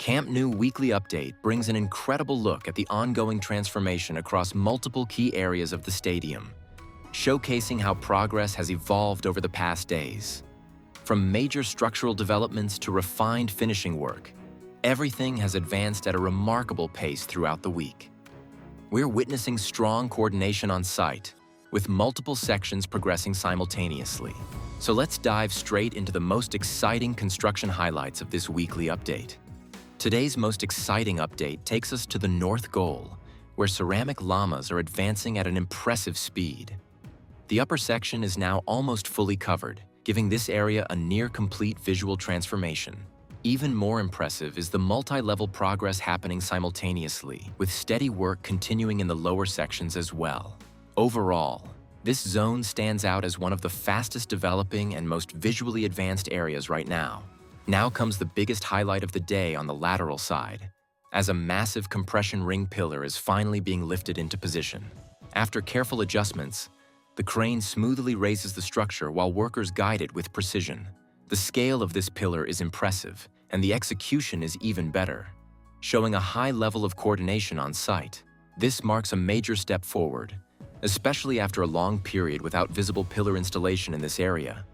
Camp Nou Weekly Update brings an incredible look at the ongoing transformation across multiple key areas of the stadium, showcasing how progress has evolved over the past days. From major structural developments to refined finishing work, everything has advanced at a remarkable pace throughout the week. We're witnessing strong coordination on site, with multiple sections progressing simultaneously. So let's dive straight into the most exciting construction highlights of this weekly update. Today's most exciting update takes us to the North Goal, where ceramic lamas are advancing at an impressive speed. The upper section is now almost fully covered, giving this area a near-complete visual transformation. Even more impressive is the multi-level progress happening simultaneously, with steady work continuing in the lower sections as well. Overall, this zone stands out as one of the fastest developing and most visually advanced areas right now. Now comes the biggest highlight of the day on the lateral side, as a massive compression ring pillar is finally being lifted into position. After careful adjustments, the crane smoothly raises the structure while workers guide it with precision. The scale of this pillar is impressive, and the execution is even better, showing a high level of coordination on site. This marks a major step forward, especially after a long period without visible pillar installation in this area.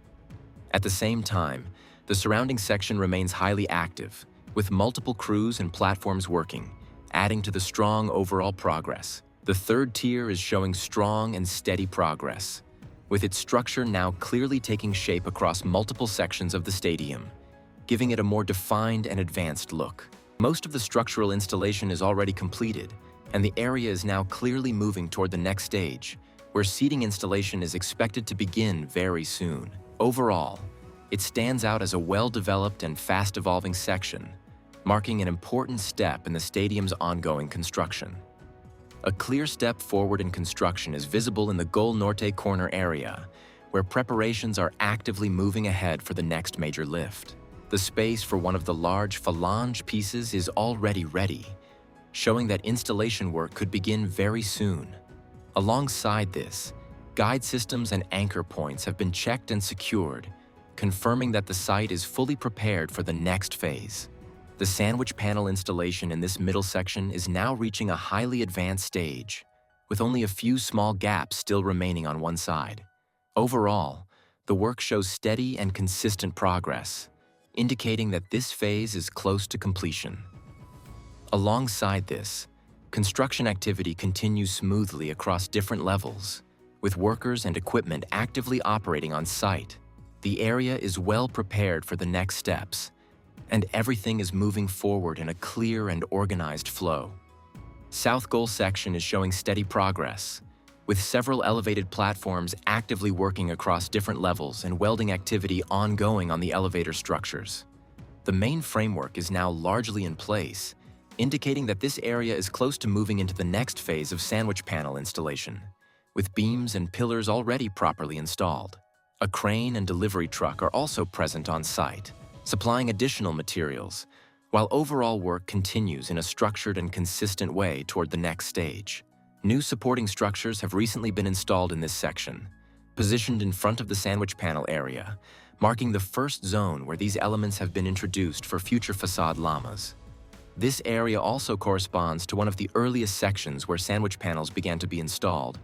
At the same time, the surrounding section remains highly active, with multiple crews and platforms working, adding to the strong overall progress. The third tier is showing strong and steady progress, with its structure now clearly taking shape across multiple sections of the stadium, giving it a more defined and advanced look. Most of the structural installation is already completed, and the area is now clearly moving toward the next stage, where seating installation is expected to begin very soon. Overall, it stands out as a well-developed and fast-evolving section, marking an important step in the stadium's ongoing construction. A clear step forward in construction is visible in the Gol Norte corner area, where preparations are actively moving ahead for the next major lift. The space for one of the large phalange pieces is already ready, showing that installation work could begin very soon. Alongside this, guide systems and anchor points have been checked and secured, confirming that the site is fully prepared for the next phase. The sandwich panel installation in this middle section is now reaching a highly advanced stage, with only a few small gaps still remaining on one side. Overall, the work shows steady and consistent progress, indicating that this phase is close to completion. Alongside this, construction activity continues smoothly across different levels, with workers and equipment actively operating on site. The area is well prepared for the next steps, and everything is moving forward in a clear and organized flow. South Goal section is showing steady progress, with several elevated platforms actively working across different levels and welding activity ongoing on the elevator structures. The main framework is now largely in place, indicating that this area is close to moving into the next phase of sandwich panel installation, with beams and pillars already properly installed. A crane and delivery truck are also present on site, supplying additional materials, while overall work continues in a structured and consistent way toward the next stage. New supporting structures have recently been installed in this section, positioned in front of the sandwich panel area, marking the first zone where these elements have been introduced for future facade lamas. This area also corresponds to one of the earliest sections where sandwich panels began to be installed,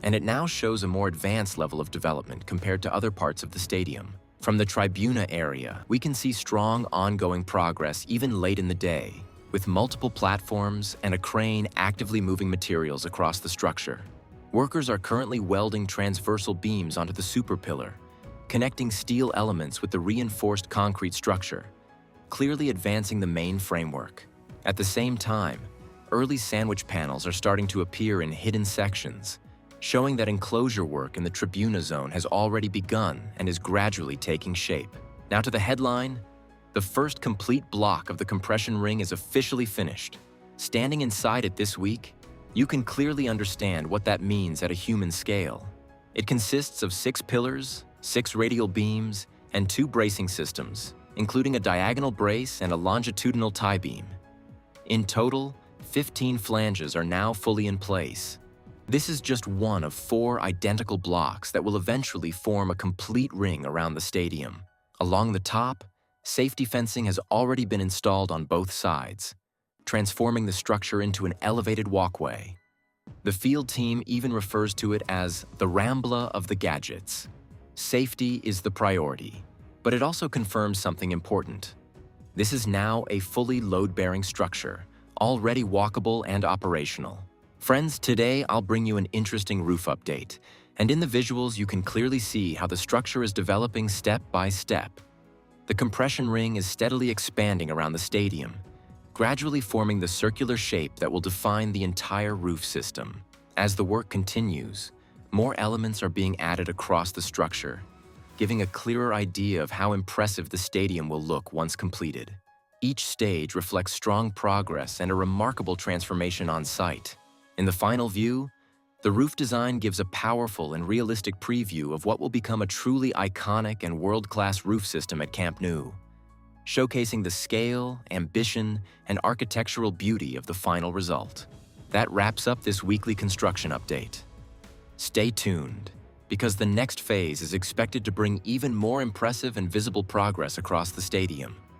and it now shows a more advanced level of development compared to other parts of the stadium. From the Tribuna area, we can see strong ongoing progress even late in the day, with multiple platforms and a crane actively moving materials across the structure. Workers are currently welding transversal beams onto the super pillar, connecting steel elements with the reinforced concrete structure, clearly advancing the main framework. At the same time, early sandwich panels are starting to appear in hidden sections, showing that enclosure work in the Tribuna zone has already begun and is gradually taking shape. Now to the headline. The first complete block of the compression ring is officially finished. Standing inside it this week, you can clearly understand what that means at a human scale. It consists of 6 pillars, 6 radial beams, and 2 bracing systems, including a diagonal brace and a longitudinal tie beam. In total, 15 flanges are now fully in place. This is just one of 4 identical blocks that will eventually form a complete ring around the stadium. Along the top, Safety fencing has already been installed on both sides, transforming the structure into an elevated walkway. The field team even refers to it as the Rambla of the gadgets. Safety is the priority, but it also confirms something important. This is now a fully load-bearing structure, already walkable and operational. Friends, today I'll bring you an interesting roof update, and in the visuals you can clearly see how the structure is developing step by step. The compression ring is steadily expanding around the stadium, gradually forming the circular shape that will define the entire roof system. As the work continues, more elements are being added across the structure, giving a clearer idea of how impressive the stadium will look once completed. Each stage reflects strong progress and a remarkable transformation on site. In the final view, the roof design gives a powerful and realistic preview of what will become a truly iconic and world-class roof system at Camp Nou, showcasing the scale, ambition, and architectural beauty of the final result. That wraps up this weekly construction update. Stay tuned, because the next phase is expected to bring even more impressive and visible progress across the stadium.